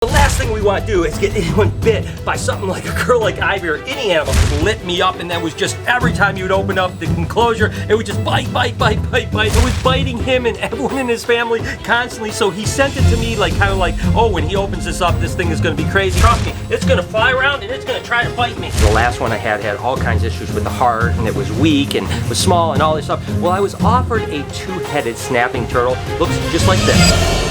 The last thing we want to do is get anyone bit by something like a girl like Ivy or any animal that lit me up, and that was just every time you would open up the enclosure, it would just bite. It was biting him and everyone in his family constantly, so he sent it to me kind of like, oh, when he opens this up, this thing is going to be crazy. Trust me, it's going to fly around and it's going to try to bite me. The last one I had all kinds of issues with the heart, and it was weak and was small and all this stuff. Well, I was offered a two-headed snapping turtle. Looks just like this.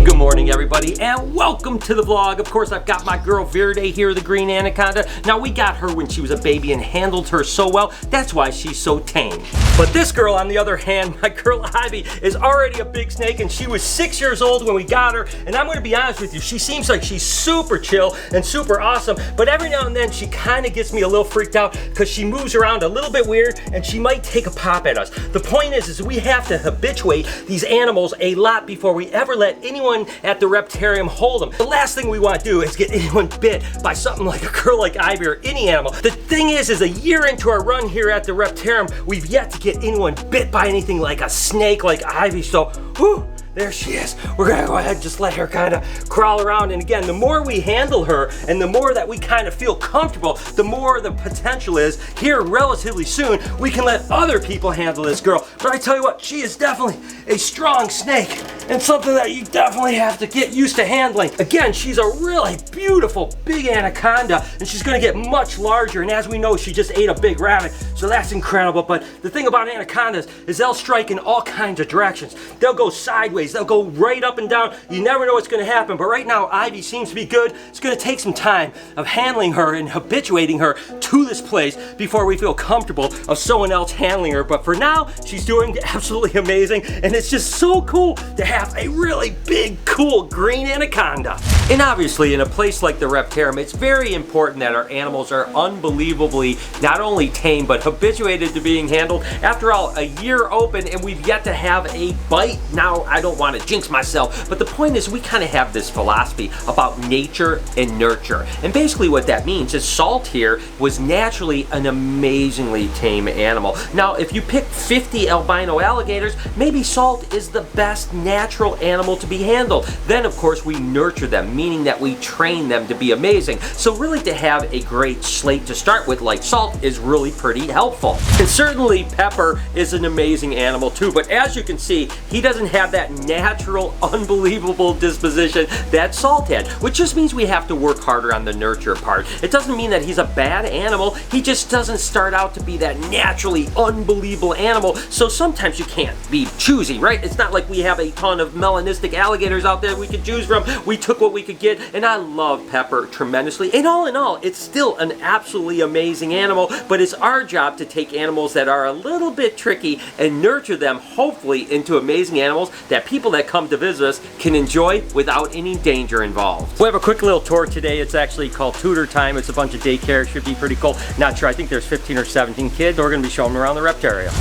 Good morning, everybody, and welcome to the vlog. Of course, I've got my girl Verde here, the Green Anaconda. Now, we got her when she was a baby and handled her so well. That's why she's so tame. But this girl, on the other hand, my girl Ivy, is already a big snake, and she was 6 years old when we got her. And I'm going to be honest with you, she seems like she's super chill and super awesome, but every now and then she kind of gets me a little freaked out because she moves around a little bit weird and she might take a pop at us. The point is we have to habituate these animals a lot before we ever let anyone at the Reptarium hold them. The last thing we want to do is get anyone bit by something like a girl like Ivy or any animal. The thing is a year into our run here at the Reptarium, we've yet to get anyone bit by anything like a snake like Ivy, so whew, there she is. We're gonna go ahead and just let her kind of crawl around. And again, the more we handle her and the more that we kind of feel comfortable, the more the potential is here relatively soon we can let other people handle this girl. But I tell you what, she is definitely a strong snake and something that you definitely have to get used to handling. Again, she's a really beautiful big anaconda, and she's gonna get much larger, and as we know, she just ate a big rabbit, so that's incredible. But the thing about anacondas is they'll strike in all kinds of directions. They'll go sideways, they'll go right up and down. You never know what's gonna happen, but right now Ivy seems to be good. It's gonna take some time of handling her and habituating her to this place before we feel comfortable of someone else handling her. But for now, she's doing absolutely amazing, and it's just so cool to have a really big, cool green anaconda. And obviously, in a place like the Reptarium, it's very important that our animals are unbelievably not only tame, but habituated to being handled. After all, a year open, and we've yet to have a bite. Now, I don't want to jinx myself, but the point is we kind of have this philosophy about nature and nurture. And basically what that means is Salt here was naturally an amazingly tame animal. Now, if you pick 50 albino alligators, maybe Salt is the best natural animal to be handled. Then, of course, we nurture them, meaning that we train them to be amazing. So really, to have a great slate to start with like Salt is really pretty helpful. And certainly Pepper is an amazing animal too, but as you can see, he doesn't have that natural, unbelievable disposition that Salt had, which just means we have to work harder on the nurture part. It doesn't mean that he's a bad animal, he just doesn't start out to be that naturally unbelievable animal, so sometimes you can't be choosy, right? It's not like we have a ton of melanistic alligators out there we could choose from. We took what we could get, and I love Pepper tremendously. And all in all, it's still an absolutely amazing animal, but it's our job to take animals that are a little bit tricky and nurture them, hopefully, into amazing animals that people that come to visit us can enjoy without any danger involved. We have a quick little tour today. It's actually called Tutor Time. It's a bunch of daycare. It should be pretty cool. Not sure. I think there's 15 or 17 kids. So we're going to be showing them around the Reptarium.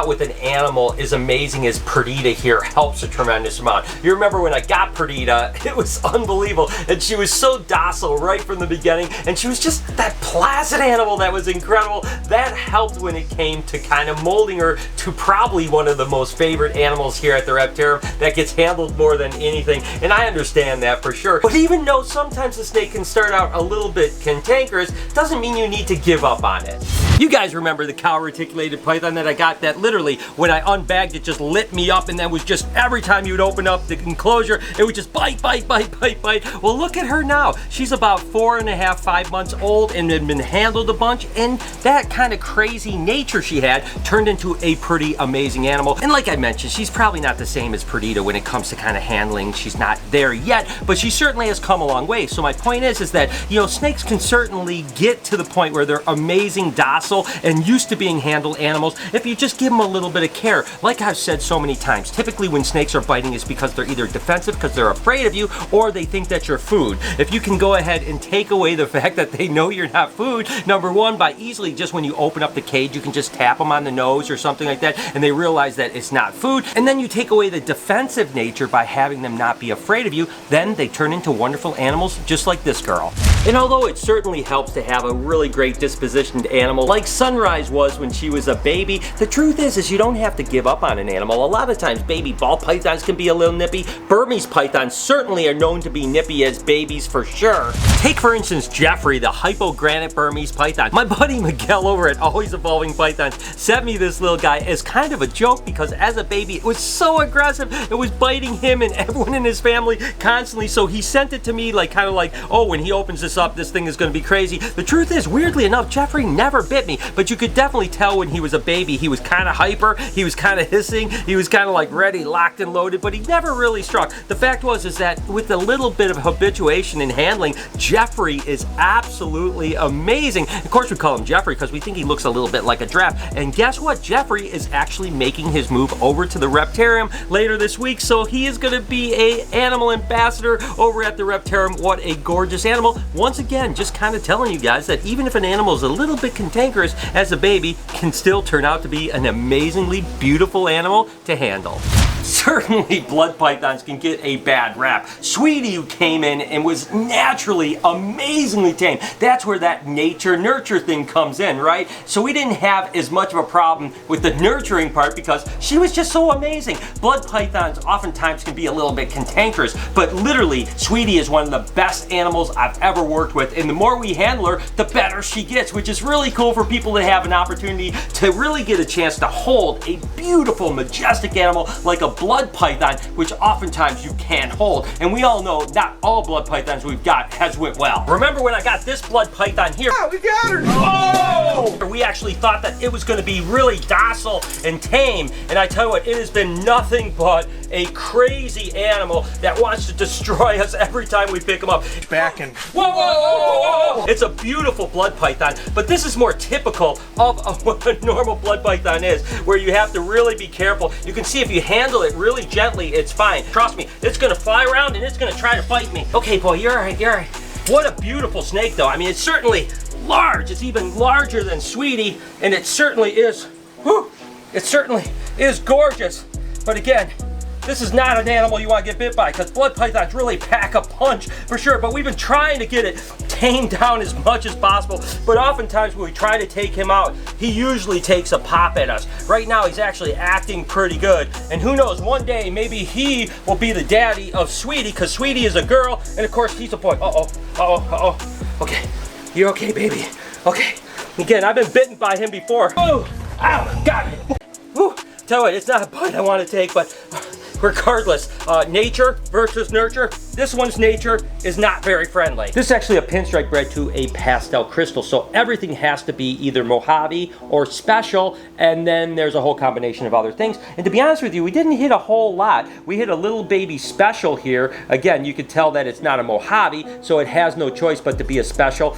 With an animal as amazing as Perdita here helps a tremendous amount. You remember when I got Perdita, it was unbelievable, and she was so docile right from the beginning, and she was just that placid animal that was incredible. That helped when it came to kind of molding her to probably one of the most favorite animals here at the Reptarium that gets handled more than anything, and I understand that for sure. But even though sometimes the snake can start out a little bit cantankerous, doesn't mean you need to give up on it. You guys remember the cow reticulated python that I got that literally when I unbagged it just lit me up, and that was just every time you would open up the enclosure it would just bite. Well, look at her now. She's about 4.5, 5 months old and had been handled a bunch, and that kind of crazy nature she had turned into a pretty amazing animal. And like I mentioned, she's probably not the same as Perdita when it comes to kind of handling. She's not there yet, but she certainly has come a long way. So my point is that, you know, snakes can certainly get to the point where they're amazing, docile, docile and used to being handled animals if you just give them a little bit of care. Like I've said so many times, typically when snakes are biting it's because they're either defensive because they're afraid of you or they think that you're food. If you can go ahead and take away the fact that they know you're not food, number one, by easily just when you open up the cage, you can just tap them on the nose or something like that and they realize that it's not food. And then you take away the defensive nature by having them not be afraid of you, then they turn into wonderful animals just like this girl. And although it certainly helps to have a really great dispositioned animal like Sunrise was when she was a baby, the truth is you don't have to give up on an animal. A lot of times baby ball pythons can be a little nippy. Burmese pythons certainly are known to be nippy as babies for sure. Take for instance Jeffrey, the hypogranate Burmese python. My buddy Miguel over at Always Evolving Pythons sent me this little guy as kind of a joke because as a baby it was so aggressive. It was biting him and everyone in his family constantly, so he sent it to me like kind of like, oh, when he opens this up this thing is going to be crazy. The truth is, weirdly enough, Jeffrey never bit me, but you could definitely tell when he was a baby he was kind of hyper, he was kind of hissing, he was kind of like ready, locked and loaded, but he never really struck. The fact was is that with a little bit of habituation and handling, Jeffrey is absolutely amazing. Of course we call him Jeffrey because we think he looks a little bit like a giraffe, and guess what? Jeffrey is actually making his move over to the Reptarium later this week, so he is going to be a animal ambassador over at the Reptarium. What a gorgeous animal. Once again, just kind of telling you guys that even if an animal is a little bit cantankerous as a baby, can still turn out to be an amazingly beautiful animal to handle. Certainly blood pythons can get a bad rap. Sweetie, who came in and was naturally amazingly tame. That's where that nature nurture thing comes in, right? So we didn't have as much of a problem with the nurturing part because she was just so amazing. Blood pythons oftentimes can be a little bit cantankerous, but literally Sweetie is one of the best animals I've ever worked with, and the more we handle her, the better she gets, which is really cool for people to have an opportunity to really get a chance to hold a beautiful, majestic animal like a blood python, which oftentimes you can't hold. And we all know not all blood pythons we've got has went well. Remember when I got this blood python here? Oh, we got her! Oh! We actually thought that it was going to be really docile and tame, and I tell you what, it has been nothing but a crazy animal that wants to destroy us every time we pick him up. Back and whoa, whoa, whoa, whoa, whoa! It's a beautiful blood python, but this is more typical of what a normal blood python is, where you have to really be careful. You can see if you handle it really gently, it's fine. Trust me, it's gonna fly around and it's gonna try to bite me. Okay, boy, you're all right, you're all right. What a beautiful snake, though. I mean, it's certainly large. It's even larger than Sweetie, and it certainly is, whew, it certainly is gorgeous. But again, this is not an animal you want to get bit by because blood pythons really pack a punch for sure, but we've been trying to get it tamed down as much as possible, but oftentimes when we try to take him out, he usually takes a pop at us. Right now he's actually acting pretty good, and who knows, one day maybe he will be the daddy of Sweetie because Sweetie is a girl, and of course he's a boy. Okay, you're okay, baby. Okay, again, I've been bitten by him before. Oh, ow, got me. Whew. Tell you what, it's not a bite I want to take, but regardless, nature versus nurture, this one's nature is not very friendly. This is actually a pinstripe bred to a pastel crystal, so everything has to be either Mojave or special, and then there's a whole combination of other things. And to be honest with you, we didn't hit a whole lot. We hit a little baby special here. Again, you could tell that it's not a Mojave, so it has no choice but to be a special,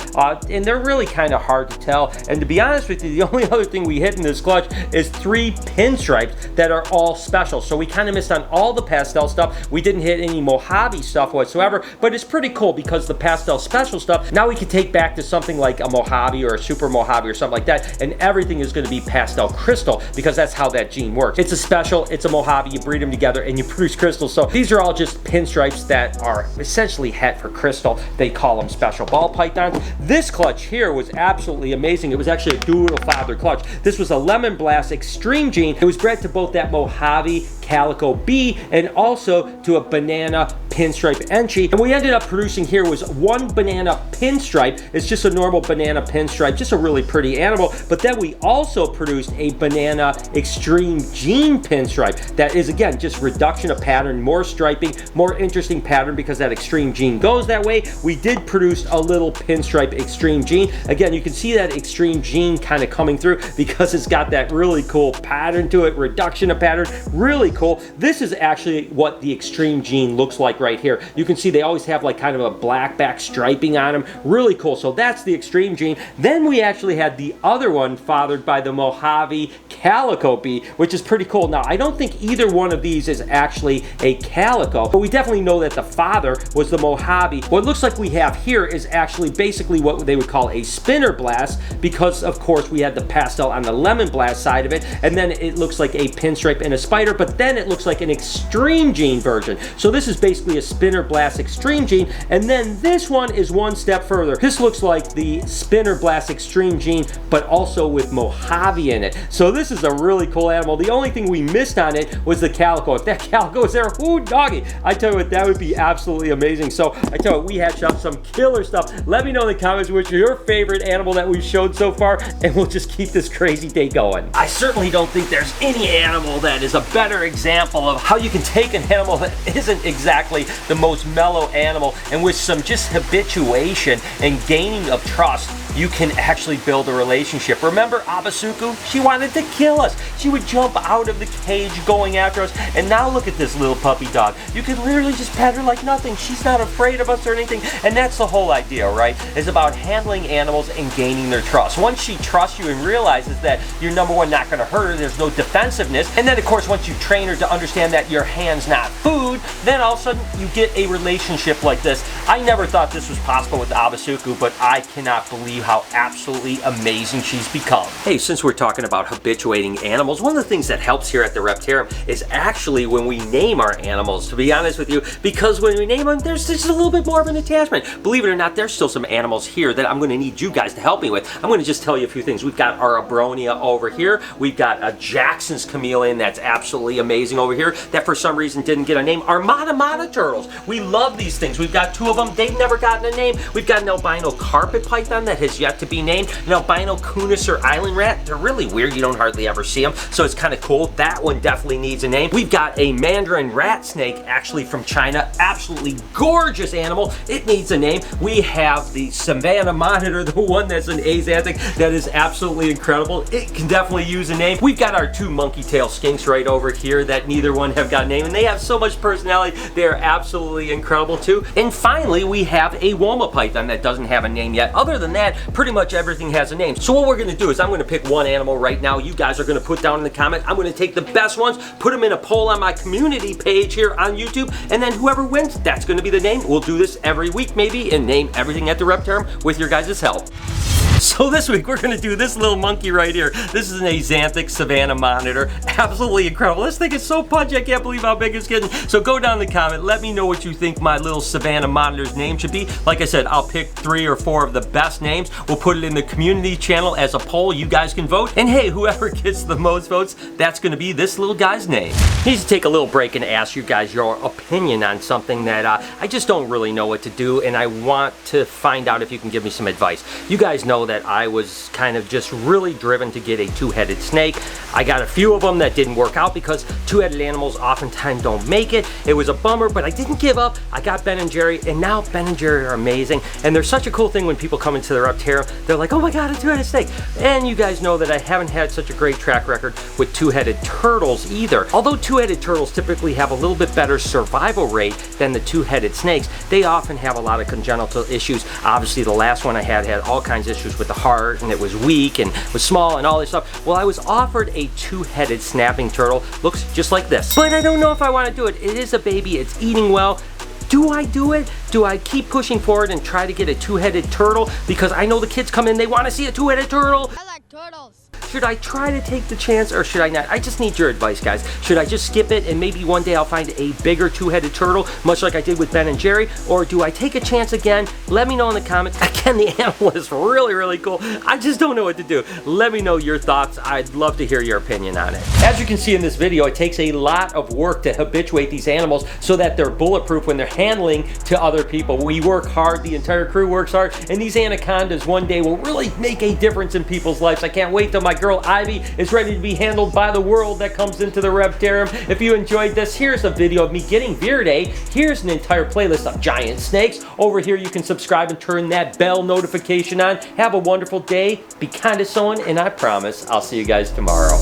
and they're really kind of hard to tell. And to be honest with you, the only other thing we hit in this clutch is 3 pinstripes that are all special, so we kind of missed on all the pastel stuff. We didn't hit any Mojave stuff whatsoever, but it's pretty cool because the pastel special stuff, now we can take back to something like a Mojave or a super Mojave or something like that, and everything is going to be pastel crystal because that's how that gene works. It's a special, it's a Mojave, you breed them together and you produce crystals. So these are all just pinstripes that are essentially het for crystal. They call them special ball pythons. This clutch here was absolutely amazing. It was actually a dual father clutch. This was a Lemon Blast Extreme gene. It was bred to both that Mojave Calico B and also to a banana pinstripe Enchi. And what we ended up producing here was 1 banana pinstripe. It's just a normal banana pinstripe, just a really pretty animal. But then we also produced a banana extreme gene pinstripe that is, again, just reduction of pattern, more striping, more interesting pattern because that extreme gene goes that way. We did produce a little pinstripe extreme gene. Again, you can see that extreme gene kind of coming through because it's got that really cool pattern to it, reduction of pattern, really cool. This is actually what the Extreme Gene looks like right here. You can see they always have like kind of a black back striping on them. Really cool. So that's the Extreme Gene. Then we actually had the other one fathered by the Mojave Calico bee, which is pretty cool. Now, I don't think either one of these is actually a calico, but we definitely know that the father was the Mojave. What it looks like we have here is actually basically what they would call a spinner blast, because of course we had the pastel on the lemon blast side of it, and then it looks like a pinstripe and a spider, but then it looks like an Extreme Gene version. So this is basically a spinner blast Extreme Gene, and then this one is one step further. This looks like the spinner blast Extreme Gene, but also with Mojave in it. So this is a really cool animal. The only thing we missed on it was the calico. If that calico was there, ooh doggy, I tell you what, that would be absolutely amazing. So I tell you what, we hatched up some killer stuff. Let me know in the comments which your favorite animal that we've showed so far, and we'll just keep this crazy day going. I certainly don't think there's any animal that is a better example of how you can take an animal that isn't exactly the most mellow animal, and with some just habituation and gaining of trust, you can actually build a relationship. Remember Abasuku? She wanted to kill us. She would jump out of the cage going after us, and now look at this little puppy dog. You can literally just pet her like nothing. She's not afraid of us or anything, and that's the whole idea, right? It's about handling animals and gaining their trust. Once she trusts you and realizes that you're number one, not gonna hurt her, there's no defensiveness, and then of course once you train her to understand that your hand's not food, then all of a sudden you get a relationship like this. I never thought this was possible with Abasuku, but I cannot believe how absolutely amazing she's become. Hey, since we're talking about habituating animals, one of the things that helps here at the Reptarium is actually when we name our animals, to be honest with you, because when we name them, there's just a little bit more of an attachment. Believe it or not, there's still some animals here that I'm going to need you guys to help me with. I'm going to just tell you a few things. We've got our Abronia over here. We've got a Jackson's chameleon that's absolutely amazing over here that for some reason didn't get a name. Our Mata turtles. We love these things. We've got two of them. They've never gotten a name. We've got an albino carpet python that has yet to be named. An albino kunis or island rat. They're really weird. You don't hardly ever see them, so it's kind of cool. That one definitely needs a name. We've got a mandarin rat snake, actually from China. Absolutely gorgeous animal. It needs a name. We have the Savannah monitor, the one that's an axanthic that is absolutely incredible. It can definitely use a name. We've got our two monkey tail skinks right over here that neither one have got a name, and they have so much personality. They are absolutely incredible too. And finally, we have a Woma python that doesn't have a name yet. Other than that, pretty much everything has a name. So what we're going to do is I'm going to pick one animal right now. You guys are going to put down in the comment. I'm going to take the best ones, put them in a poll on my community page here on YouTube, and then whoever wins, that's going to be the name. We'll do this every week maybe and name everything at the Reptarium with your guys' help. So this week we're gonna do this little monkey right here. This is an axanthic Savannah monitor. Absolutely incredible. This thing is so punchy, I can't believe how big it's getting. So go down in the comment, let me know what you think my little Savannah monitor's name should be. Like I said, I'll pick 3 or 4 of the best names. We'll put it in the community channel as a poll. You guys can vote. And hey, whoever gets the most votes, that's gonna be this little guy's name. I need to take a little break and ask you guys your opinion on something that I just don't really know what to do, and I want to find out if you can give me some advice. You guys know that I was kind of just really driven to get a two-headed snake. I got a few of them that didn't work out because two-headed animals oftentimes don't make it. It was a bummer, but I didn't give up. I got Ben & Jerry, and now Ben & Jerry are amazing. And there's such a cool thing when people come into the Reptarium. They're like, oh my God, a two-headed snake. And you guys know that I haven't had such a great track record with two-headed turtles either. Although two-headed turtles typically have a little bit better survival rate than the two-headed snakes, they often have a lot of congenital issues. Obviously, the last one I had all kinds of issues with the heart, and it was weak and was small and all this stuff. Well, I was offered a two-headed snapping turtle. Looks just like this. But I don't know if I want to do it. It is a baby. It's eating well. Do I do it? Do I keep pushing forward and try to get a two-headed turtle? Because I know the kids come in, they want to see a two-headed turtle. I like turtles. Should I try to take the chance or should I not? I just need your advice, guys. Should I just skip it and maybe one day I'll find a bigger two-headed turtle, much like I did with Ben & Jerry? Or do I take a chance again? Let me know in the comments. Again, the animal is really, really cool. I just don't know what to do. Let me know your thoughts. I'd love to hear your opinion on it. As you can see in this video, it takes a lot of work to habituate these animals so that they're bulletproof when they're handling to other people. We work hard, the entire crew works hard, and these anacondas one day will really make a difference in people's lives. I can't wait till my girl Ivy is ready to be handled by the world that comes into the Reptarium. If you enjoyed this, here's a video of me getting Verde. Here's an entire playlist of giant snakes. Over here you can subscribe and turn that bell notification on. Have a wonderful day, be kind to someone, and I promise I'll see you guys tomorrow.